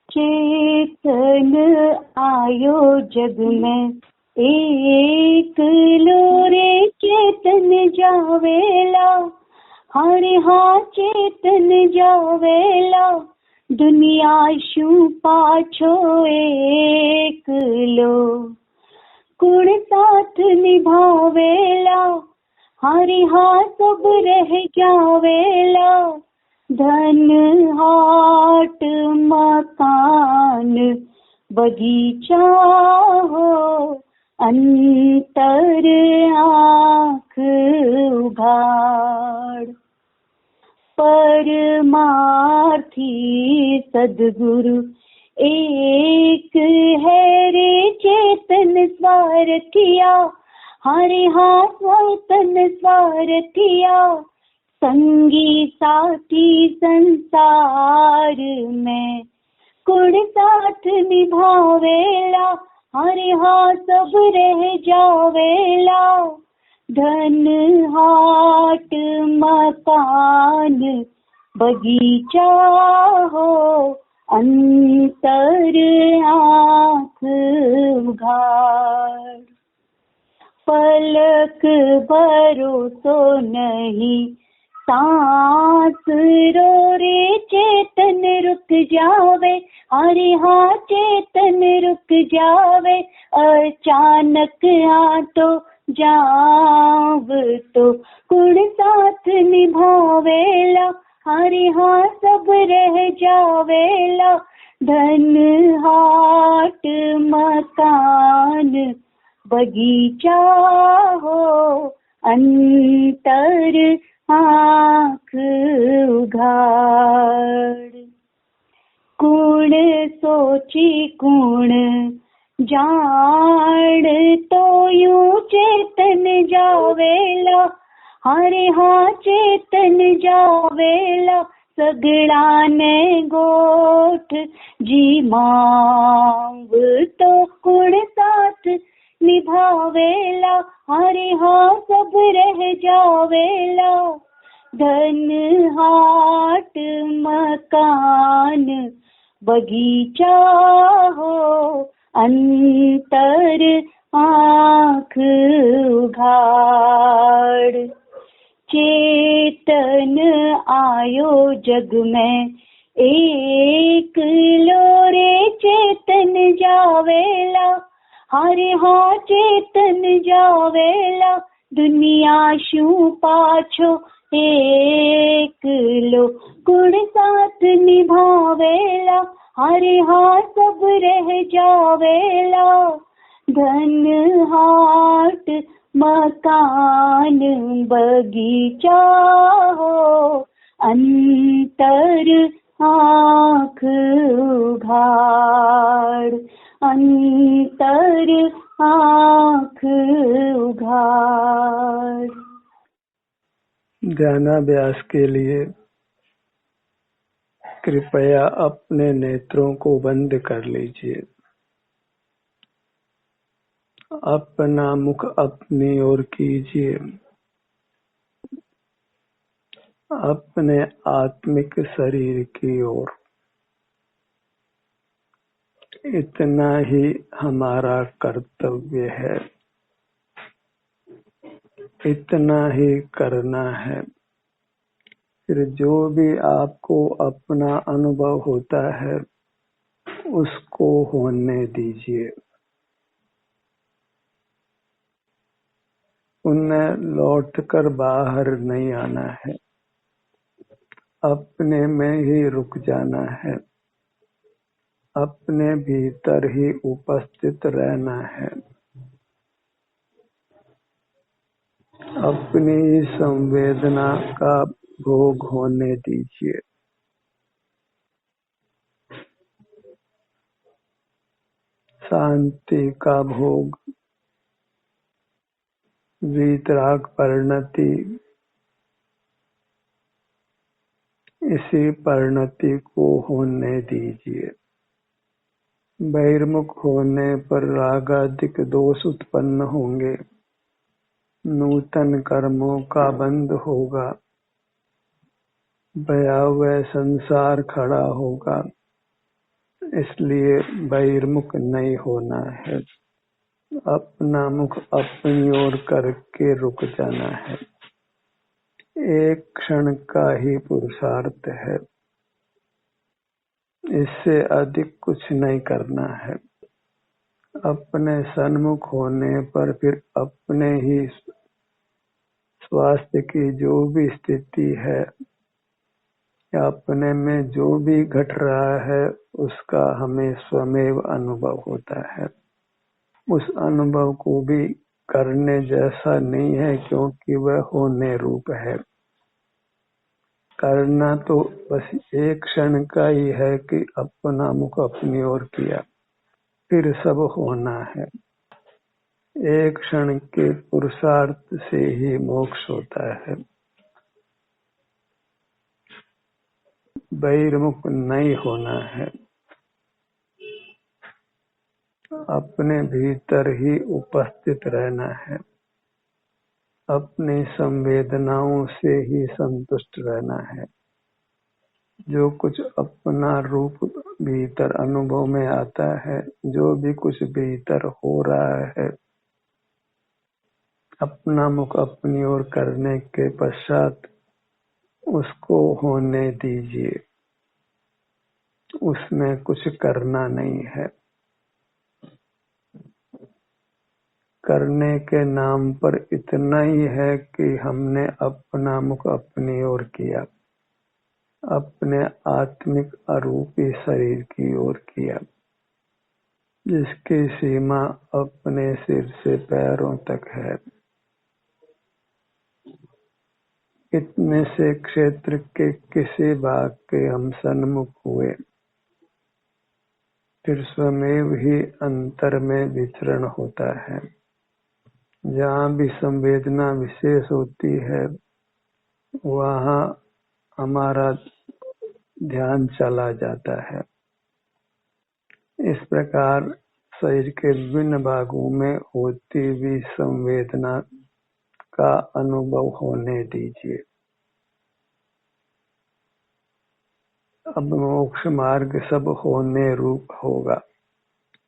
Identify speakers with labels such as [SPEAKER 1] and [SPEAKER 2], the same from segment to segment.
[SPEAKER 1] चेतन आयो जग में एक लोरे चेतन जावेला, हरे हाँ चेतन जावेला, दुनिया शू पाछो एक लो, कुण साथ निभावेला, हरे हाँ सब रह जावेला, धन हाट मकान बगीचा हो, अंतर आँख उघाड़, परमार्थी सद्गुरु एक है रे, चेतन स्वार किया, हरे हाँ स्वतन स्वार किया, संगी साथी संसार में कुण साथ निभावेला, हरे हाँ सब रह जावेला, धन हाट मकान बगीचा हो, अंतर आँख उघाड़, पलक भरोसो नहीं, सांस रो रे चेतन रुक जावे, हरे हाँ चेतन रुक जावे, अचानक आ तो जाव तो कुण साथ निभावेला, हरे हाँ सब रह जावेला, धन हाट मकान बगीचा हो, अंतर आँख उघाड़, कुण सोची कुण जान तो यूं चेतन जावेला, हरे हाँ चेतन जावेला, सगळा ने गोठ जी मांग तो कुण साथ निभावेला, हरे हाँ सब रह जावेला, धन हाट मकान बगीचा हो, अंतर आँख उघाड़, चेतन आयो जग में एक लोरे चेतन जावेला, हरे हाँ चेतन जावेला, दुनिया शू पाछो एक लो, कुण साथ निभावेला, हरे हाँ सब रह जावेला, धन हाट मकान बगीचा हो, अंतर आँख उघाड़, अंतर आँख उघाड़।
[SPEAKER 2] ध्यानाभ्यास के लिए कृपया अपने नेत्रों को बंद कर लीजिए, अपना मुख अपनी ओर कीजिए, अपने आत्मिक शरीर की ओर। इतना ही हमारा कर्तव्य है, इतना ही करना है। फिर जो भी आपको अपना अनुभव होता है उसको होने दीजिए, उन्हें लौटकर बाहर नहीं आना है, अपने में ही रुक जाना है, अपने भीतर ही उपस्थित रहना है, अपनी संवेदना का भोग होने दीजिए। शांति का भोग, वीतराग परिणति, इसी परिणति को होने दीजिए। बहिर्मुख होने पर रागादिक दोष उत्पन्न होंगे, नूतन कर्मों का बंध होगा, भयावह संसार खड़ा होगा, इसलिए बहिर्मुख नहीं होना है, अपना मुख अपनी ओर करके रुक जाना है। एक क्षण का ही पुरुषार्थ है, इससे अधिक कुछ नहीं करना है। अपने सन्मुख होने पर फिर अपने ही स्वास्थ्य की जो भी स्थिति है या अपने में जो भी घट रहा है उसका हमें स्वमेव अनुभव होता है। उस अनुभव को भी करने जैसा नहीं है, क्योंकि वह होने रूप है। करना तो बस एक क्षण का ही है कि अपना मुख अपनी ओर किया, फिर सब होना है। एक क्षण के पुरुषार्थ से ही मोक्ष होता है। बहिर्मुख नहीं होना है, अपने भीतर ही उपस्थित रहना है, अपनी संवेदनाओं से ही संतुष्ट रहना है। जो कुछ अपना रूप भीतर अनुभव में आता है, जो भी कुछ भीतर हो रहा है, अपना मुख अपनी ओर करने के पश्चात उसको होने दीजिए। उसमें कुछ करना नहीं है। करने के नाम पर इतना ही है कि हमने अपना मुख अपनी ओर किया, अपने आत्मिक अरूपी शरीर की ओर किया, जिसकी सीमा अपने सिर से पैरों तक है। इतने से क्षेत्र के किसी भाग के हम सन्मुख हुए, फिर स्वमेव ही अंतर में विचरण होता है। जहाँ भी संवेदना विशेष होती है, वहाँ हमारा ध्यान चला जाता है। इस प्रकार शरीर के विभिन्न भागों में होती हुई संवेदना का अनुभव होने दीजिए। अब मोक्ष मार्ग सब होने रूप होगा।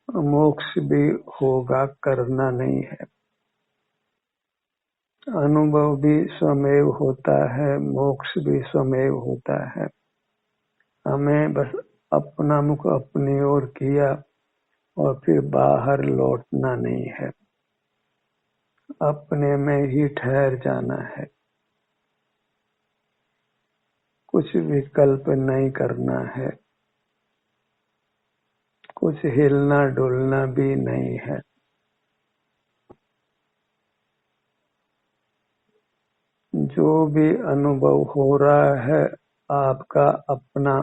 [SPEAKER 2] मोक्ष भी होगा, करना नहीं है। अनुभव भी स्वमेव होता है, मोक्ष भी स्वमेव होता है। हमें बस अपना मुख अपनी ओर किया और फिर बाहर लौटना नहीं है, अपने में ही ठहर जाना है। कुछ विकल्प नहीं करना है, कुछ हिलना डुलना भी नहीं है। जो भी अनुभव हो रहा है आपका अपना,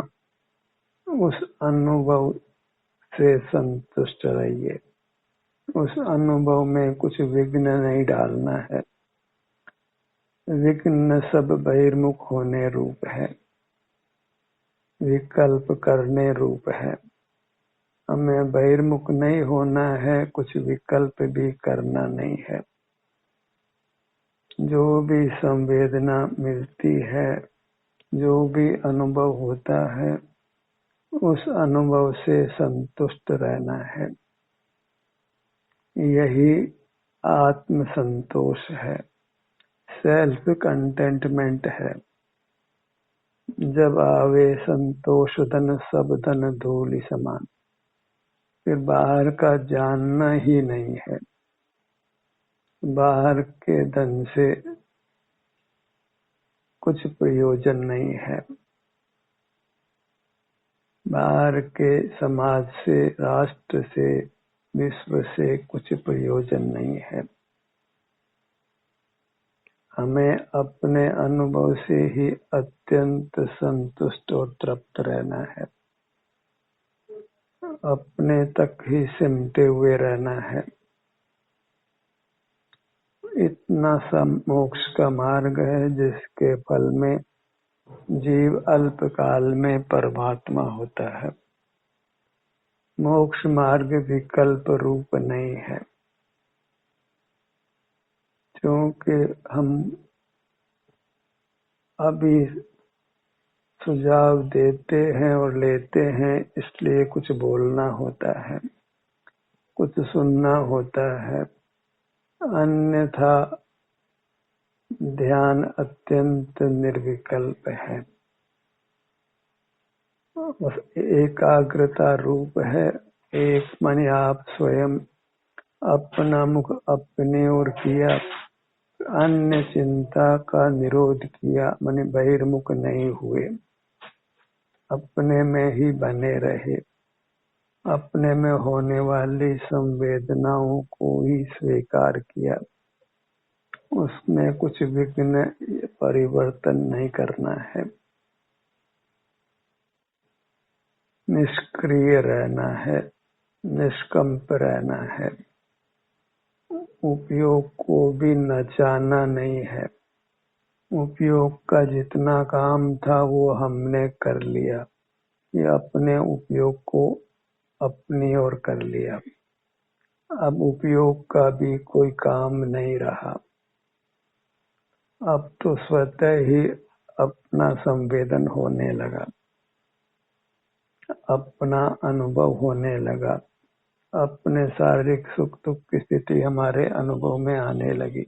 [SPEAKER 2] उस अनुभव से संतुष्ट रहिए। उस अनुभव में कुछ विघ्न नहीं डालना है। विघ्न सब बहिर्मुख होने रूप है, विकल्प करने रूप है। हमें बहिर्मुख नहीं होना है, कुछ विकल्प भी करना नहीं है। जो भी संवेदना मिलती है, जो भी अनुभव होता है, उस अनुभव से संतुष्ट रहना है। यही आत्म संतोष है, सेल्फ कंटेंटमेंट है। जब आवे संतोष धन सब धन धूलि समान, फिर बाहर का जानना ही नहीं है। बाहर के धन से कुछ प्रयोजन नहीं है। बाहर के समाज से, राष्ट्र से, विश्व से कुछ प्रयोजन नहीं है। हमें अपने अनुभव से ही अत्यंत संतुष्ट और तृप्त रहना है। अपने तक ही सिमटे हुए रहना है। इतना सा मोक्ष का मार्ग है जिसके फल में जीव अल्प काल में परमात्मा होता है। मोक्ष मार्ग विकल्प रूप नहीं है, क्योंकि हम अभी सुझाव देते हैं और लेते हैं, इसलिए कुछ बोलना होता है, कुछ सुनना होता है, अन्यथा ध्यान अत्यंत निर्विकल्प है, बस एकाग्रता रूप है। एक माने आप स्वयं अपना मुख अपने ओर किया, अन्य चिंता का निरोध किया, माने बहिर्मुख नहीं हुए, अपने में ही बने रहे, अपने में होने वाली संवेदनाओं को ही स्वीकार किया, उसमें कुछ विघ्न परिवर्तन नहीं करना है, निष्क्रिय रहना है, निष्कंप रहना है, उपयोग को भी नचाना नहीं है, उपयोग का जितना काम था वो हमने कर लिया, ये अपने उपयोग को अपनी ओर कर लिया, अब उपयोग का भी कोई काम नहीं रहा, अब तो स्वतः ही अपना संवेदन होने लगा, अपना अनुभव होने लगा, अपने शारीरिक सुख दुख की स्थिति हमारे अनुभव में आने लगी।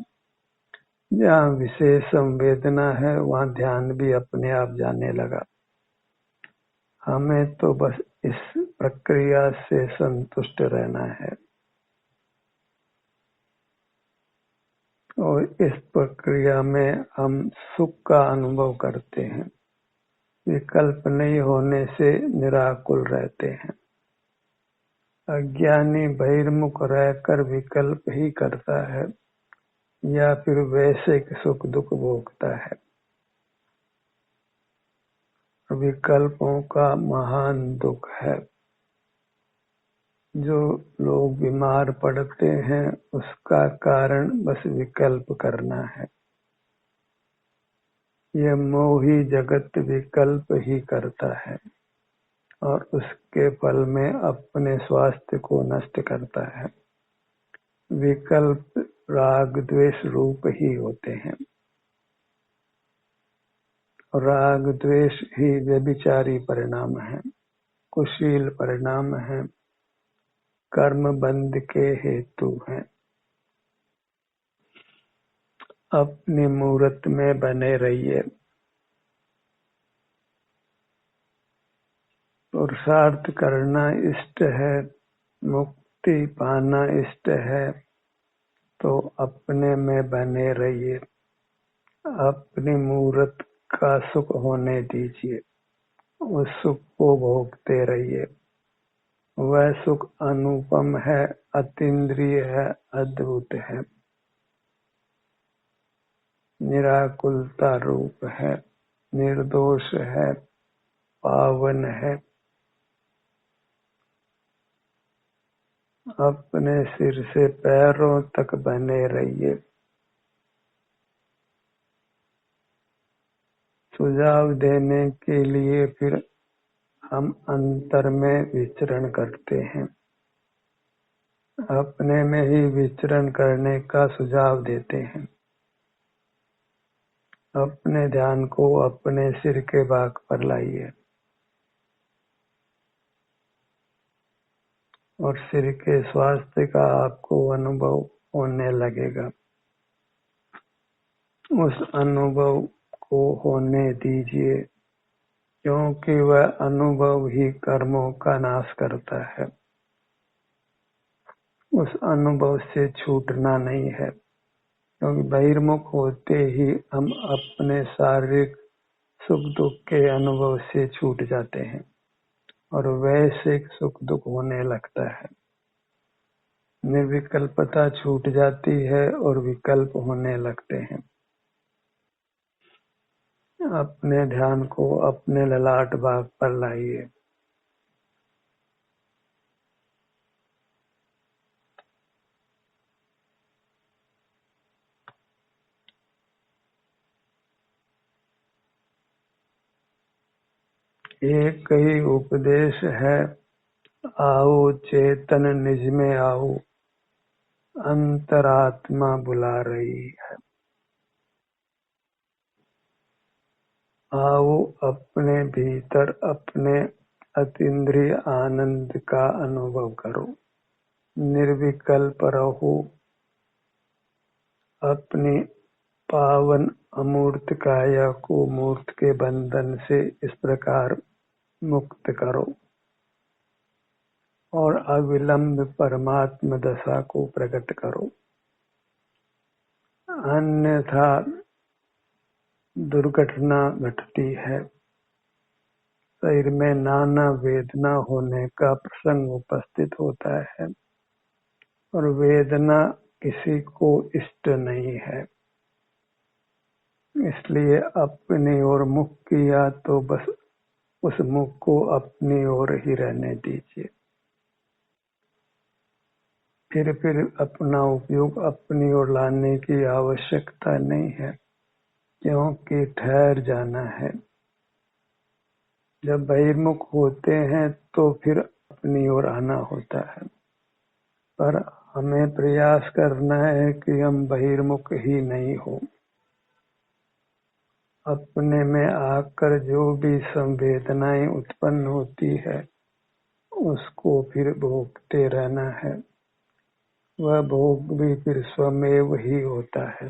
[SPEAKER 2] जहाँ विशेष संवेदना है वहाँ ध्यान भी अपने आप जाने लगा। हमें तो बस इस प्रक्रिया से संतुष्ट रहना है और इस प्रक्रिया में हम सुख का अनुभव करते हैं, विकल्प नहीं होने से निराकुल रहते हैं। अज्ञानी बहिर्मुख रहकर विकल्प ही करता है या फिर वैसे सुख दुख भोगता है। विकल्पों का महान दुख है। जो लोग बीमार पड़ते हैं उसका कारण बस विकल्प करना है। यह मोही जगत विकल्प ही करता है और उसके फल में अपने स्वास्थ्य को नष्ट करता है। विकल्प राग द्वेष रूप ही होते हैं। राग द्वेष ही व्यभिचारी परिणाम है, कुशील परिणाम है, कर्म बंध के हेतु हैं। अपनी मूर्त में बने रहिए, पुरुषार्थ करना इष्ट है, मुक्ति पाना इष्ट है, तो अपने में बने रहिए, अपनी मूर्त का सुख होने दीजिए, उस सुख को भोगते रहिए। वह सुख अनुपम है, अतीन्द्रिय है, अद्भुत है, निराकुलता रूप है, निर्दोष है, पावन है। अपने सिर से पैरों तक बने रहिए। सुझाव देने के लिए फिर हम अंतर में विचरण करते हैं, अपने में ही विचरण करने का सुझाव देते हैं। अपने ध्यान को अपने सिर के भाग पर लाइए और सिर के स्वास्थ्य का आपको अनुभव होने लगेगा। उस अनुभव को होने दीजिए, क्योंकि वह अनुभव ही कर्मों का नाश करता है। उस अनुभव से छूटना नहीं है, क्योंकि बहिर्मुख होते ही हम अपने शारीरिक सुख दुख के अनुभव से छूट जाते हैं और वैसे सुख दुख होने लगता है। निर्विकल्पता छूट जाती है और विकल्प होने लगते हैं। अपने ध्यान को अपने ललाट भाग पर लाइए। एक ही उपदेश है, आओ चेतन निज में आओ, अंतरात्मा बुला रही है। आओ अपने भीतर अपने अतीन्द्रिय आनंद का अनुभव करो, निर्विकल्प रहो, अपनी पावन अमूर्त काया को मूर्त के बंधन से इस प्रकार मुक्त करो और अविलंब परमात्म दशा को प्रकट करो, अन्यथा दुर्घटना घटती है। शरीर में नाना वेदना होने का प्रसंग उपस्थित होता है और वेदना किसी को इष्ट नहीं है, इसलिए अपनी ओर मुख किया तो बस उस मुख को अपनी ओर ही रहने दीजिए। फिर अपना उपयोग अपनी ओर लाने की आवश्यकता नहीं है, क्योंकि ठहर जाना है। जब बहिर्मुख होते हैं तो फिर अपनी ओर आना होता है, पर हमें प्रयास करना है कि हम बहिर्मुख ही नहीं हो। अपने में आकर जो भी संवेदनाएं उत्पन्न होती है उसको फिर भोगते रहना है। वह भोग भी फिर स्वमेव ही होता है,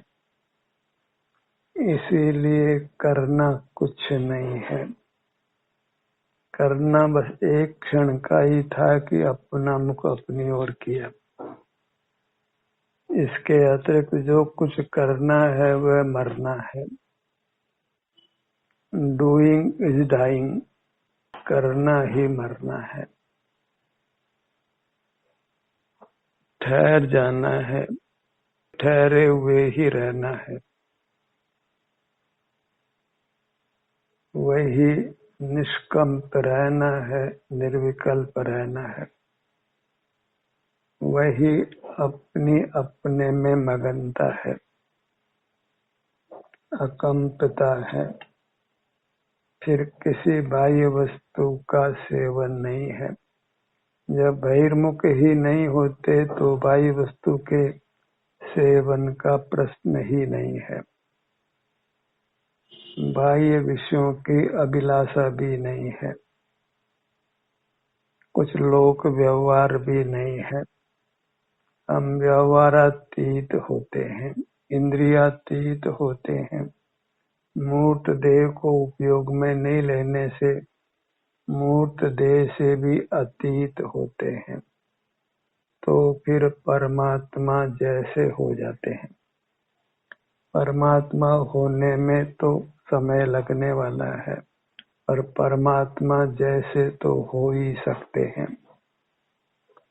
[SPEAKER 2] इसीलिए करना कुछ नहीं है। करना बस एक क्षण का ही था कि अपना मुख अपनी ओर किया। इसके अतिरिक्त जो कुछ करना है वह मरना है। डूइंग इज डाइंग, करना ही मरना है। ठहर जाना है, ठहरे हुए ही रहना है। वही निष्कंप रहना है, निर्विकल्प रहना है। वही अपनी अपने में मगनता है, अकंपता है। फिर किसी बाह्य वस्तु का सेवन नहीं है। जब बहिर्मुख ही नहीं होते तो बाह्य वस्तु के सेवन का प्रश्न ही नहीं है। बाह्य विषयों की अभिलाषा भी नहीं है। कुछ लोक व्यवहार भी नहीं है। हम व्यवहारातीत होते हैं, इंद्रियातीत होते हैं। मूर्त देह को उपयोग में नहीं लेने से मूर्त देह से भी अतीत होते हैं, तो फिर परमात्मा जैसे हो जाते हैं। परमात्मा होने में तो समय लगने वाला है, पर परमात्मा जैसे तो हो ही सकते हैं।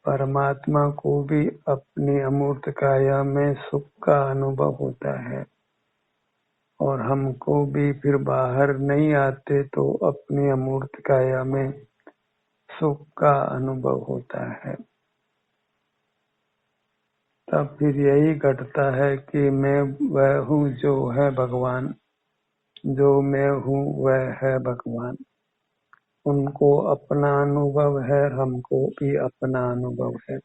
[SPEAKER 2] परमात्मा को भी अपनी अमूर्त काया में सुख का अनुभव होता है और हमको भी फिर बाहर नहीं आते तो अपनी अमूर्त काया में सुख का अनुभव होता है। तब फिर यही घटता है कि मैं वह हूँ जो है भगवान, जो मैं हूँ वह है भगवान। उनको अपना अनुभव है, हमको भी अपना अनुभव है।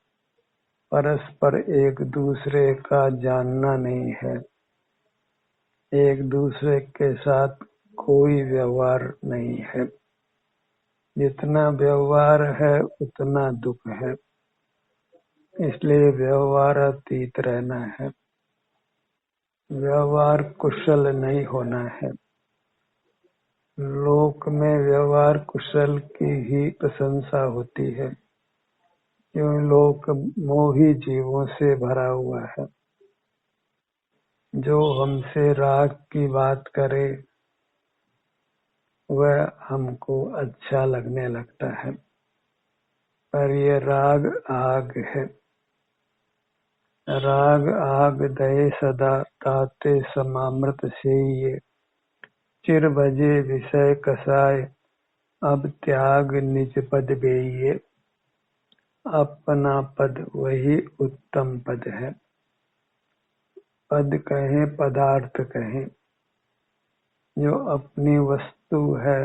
[SPEAKER 2] परस्पर एक दूसरे का जानना नहीं है, एक दूसरे के साथ कोई व्यवहार नहीं है। जितना व्यवहार है उतना दुख है, इसलिए व्यवहार अतीत रहना है। व्यवहार कुशल नहीं होना है। लोक में व्यवहार कुशल की ही प्रशंसा होती है, क्यों लोक मोही जीवों से भरा हुआ है। जो हमसे राग की बात करे वह हमको अच्छा लगने लगता है, पर ये राग आग है। राग आग दये सदा ताते समामृत से ये चिर भजे विषय कसाय अब त्याग निज पद बेये। अपना पद वही उत्तम पद है। पद कहें पदार्थ कहें, जो अपनी वस्तु है,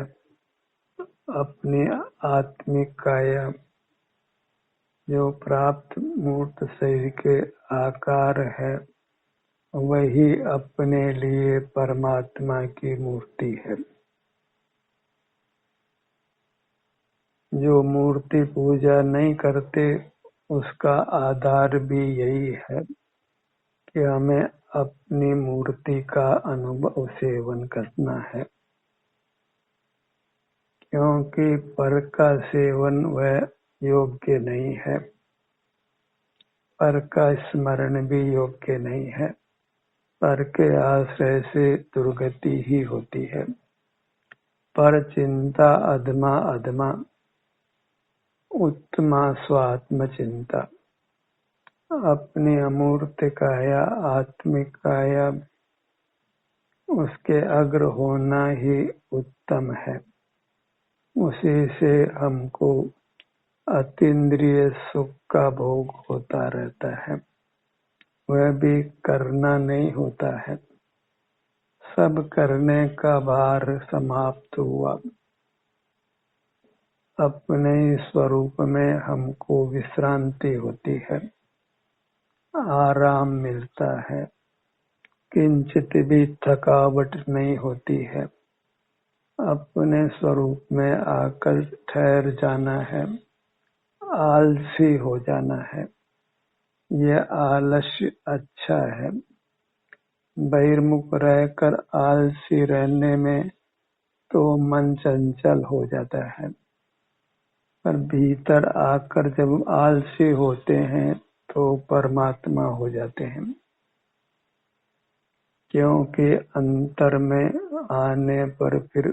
[SPEAKER 2] अपनी आत्मिक काया, जो प्राप्त मूर्त शरीर के आकार है, वही अपने लिए परमात्मा की मूर्ति है। जो मूर्ति पूजा नहीं करते उसका आधार भी यही है कि हमें अपनी मूर्ति का अनुभव सेवन करना है, क्योंकि पर का सेवन वह योग्य नहीं है, पर का स्मरण भी योग्य नहीं है। पर के आश्रय से दुर्गति ही होती है। पर चिंता अधमा अधमा उत्तमा स्वात्म चिंता। अपनी अमूर्त काया आत्मिक काया उसके अग्र होना ही उत्तम है। उसी से हमको अतीन्द्रिय सुख का भोग होता रहता है, वह भी करना नहीं होता है। सब करने का भार समाप्त हुआ। अपने स्वरूप में हमको विश्रांति होती है, आराम मिलता है, किंचित भी थकावट नहीं होती है। अपने स्वरूप में आकर ठहर जाना है, आलसी हो जाना है। यह आलस्य अच्छा है। बहिर्मुख रहकर आलसी रहने में तो मन चंचल हो जाता है, पर भीतर आकर जब आलसी होते हैं तो परमात्मा हो जाते हैं, क्योंकि अंतर में आने पर फिर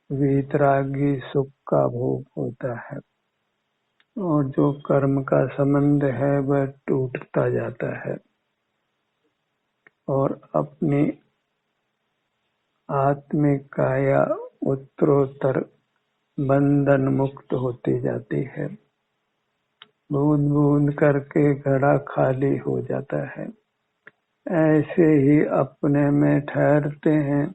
[SPEAKER 2] वीतरागी सुख का भोग होता है और जो कर्म का संबंध है वह टूटता जाता है और अपनी आत्मिक काया उत्तरोत्तर बंधन मुक्त होती जाती है। बूंद बूंद करके घड़ा खाली हो जाता है। ऐसे ही अपने में ठहरते हैं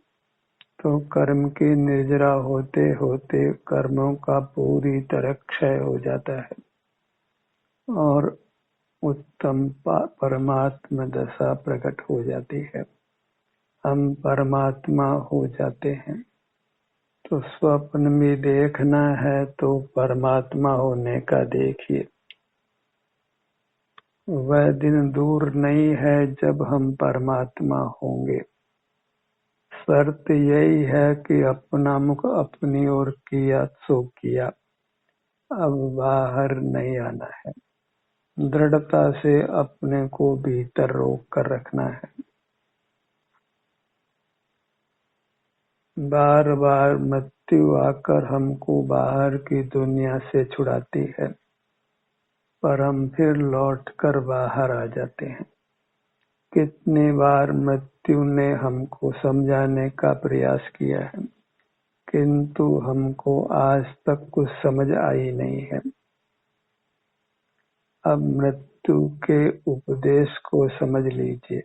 [SPEAKER 2] तो कर्म की निर्जरा होते होते कर्मों का पूरी तरह क्षय हो जाता है और उत्तम परमात्मा दशा प्रकट हो जाती है। हम परमात्मा हो जाते हैं। तो स्वप्न में देखना है तो परमात्मा होने का देखिए। वह दिन दूर नहीं है जब हम परमात्मा होंगे। शर्त यही है कि अपना मुख अपनी ओर किया सो किया, अब बाहर नहीं आना है। दृढ़ता से अपने को भीतर रोक कर रखना है। बार बार मृत्यु आकर हमको बाहर की दुनिया से छुड़ाती है, पर हम फिर लौटकर बाहर आ जाते हैं। कितनी बार मृत्यु ने हमको समझाने का प्रयास किया है, किंतु हमको आज तक कुछ समझ आई नहीं है। अब मृत्यु के उपदेश को समझ लीजिए।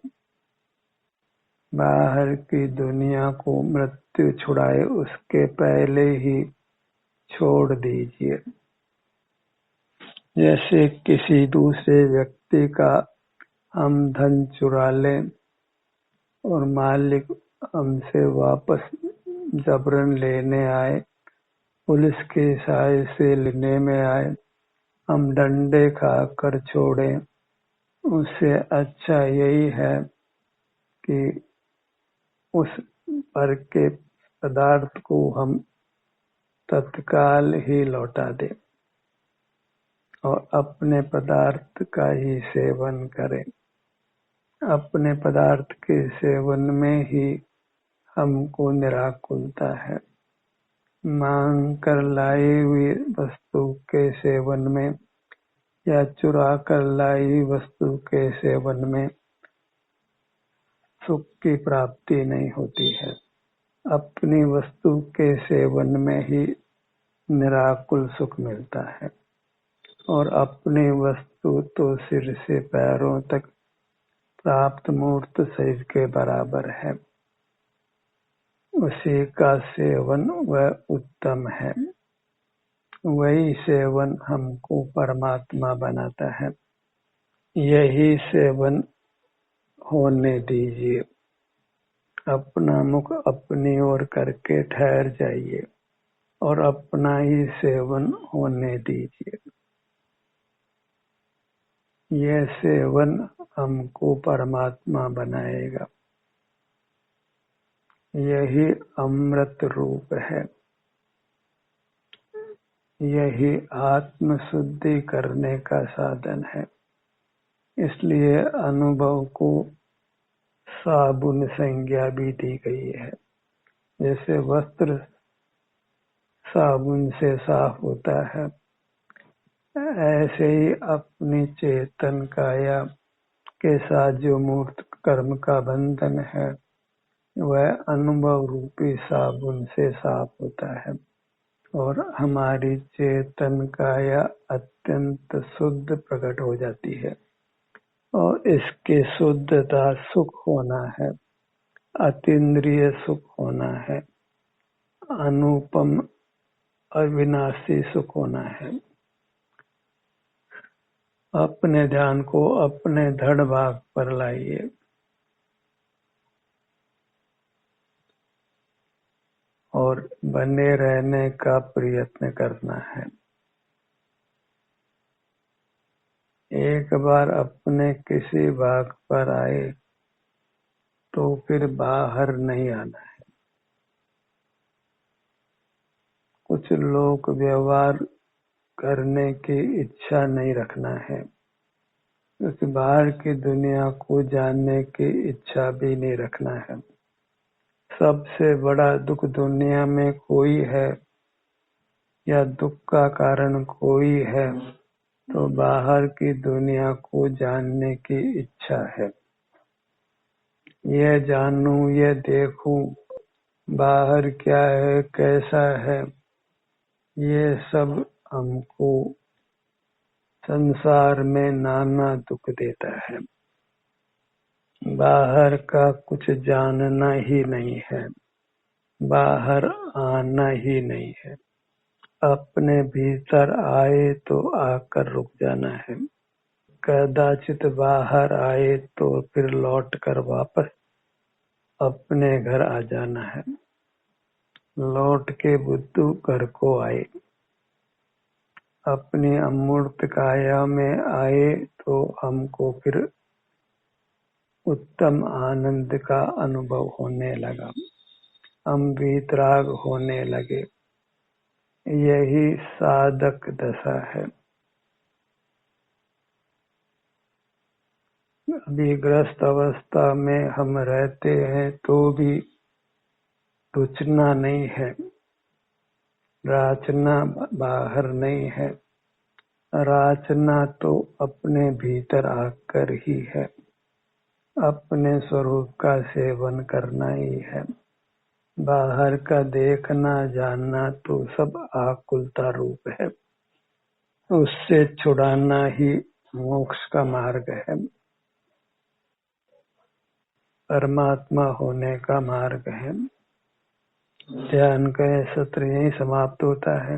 [SPEAKER 2] बाहर की दुनिया को मृत्यु छुड़ाए उसके पहले ही छोड़ दीजिए। जैसे किसी दूसरे व्यक्ति का हम धन चुरा लें और मालिक हमसे वापस जबरन लेने आए, पुलिस के सहाय से लेने में आए, हम डंडे खाकर छोड़ें। उससे अच्छा यही है कि उस पर के पदार्थ को हम तत्काल ही लौटा दें और अपने पदार्थ का ही सेवन करें। अपने पदार्थ के सेवन में ही हमको निराकुलता है। मांग कर लाई हुई वस्तु के सेवन में या चुरा कर लाई वस्तु के सेवन में सुख की प्राप्ति नहीं होती है। अपनी वस्तु के सेवन में ही निराकुल सुख मिलता है और अपनी वस्तु तो सिर से पैरों तक प्राप्त मूर्त शरीर के बराबर है। उसी का सेवन वह उत्तम है। वही सेवन हमको परमात्मा बनाता है। यही सेवन होने दीजिए। अपना मुख अपनी ओर करके ठहर जाइए। और अपना ही सेवन होने दीजिए। यह सेवन हमको परमात्मा बनाएगा। यही अमृत रूप है। यही आत्म शुद्धि करने का साधन है। इसलिए अनुभव को साबुन संज्ञा भी दी गई है। जैसे वस्त्र साबुन से साफ होता है, ऐसे ही अपनी चेतन काया के साथ जो मूर्त कर्म का बंधन है वह अनुभव रूपी साबुन से साफ होता है और हमारी चेतन काया अत्यंत शुद्ध प्रकट हो जाती है। और इसके शुद्धता सुख होना है, अतीन्द्रिय सुख होना है, अनुपम अविनाशी सुख होना है। अपने ध्यान को अपने धड़ भाग पर लाइए और बने रहने का प्रयत्न करना है। एक बार अपने किसी भाग पर आए तो फिर बाहर नहीं आना है। कुछ लोग व्यवहार करने की इच्छा नहीं रखना है, क्योंकि बाहर की दुनिया को जानने की इच्छा भी नहीं रखना है। सबसे बड़ा दुख दुनिया में कोई है या दुख का कारण कोई है तो बाहर की दुनिया को जानने की इच्छा है। यह जानूं, यह देखूं, बाहर क्या है, कैसा है, ये सब हमको संसार में नाना दुख देता है। बाहर का कुछ जानना ही नहीं है, बाहर आना ही नहीं है। अपने भीतर आए तो आकर रुक जाना है। कदाचित बाहर आए तो फिर लौट कर वापस अपने घर आ जाना है। लौट के बुद्धू घर को आए। अपनी अमूर्त काया में आए तो हमको फिर उत्तम आनंद का अनुभव होने लगा। हम वीतराग होने लगे। यही साधक दशा है। अभी ग्रस्त अवस्था में हम रहते हैं तो भी रुचना नहीं है, राचना बाहर नहीं है। राचना तो अपने भीतर आकर ही है। अपने स्वरूप का सेवन करना ही है। बाहर का देखना जानना तो सब आकुलता रूप है। उससे छुड़ाना ही मोक्ष का मार्ग है, परमात्मा होने का मार्ग है। ध्यान का सत्र यही समाप्त होता है।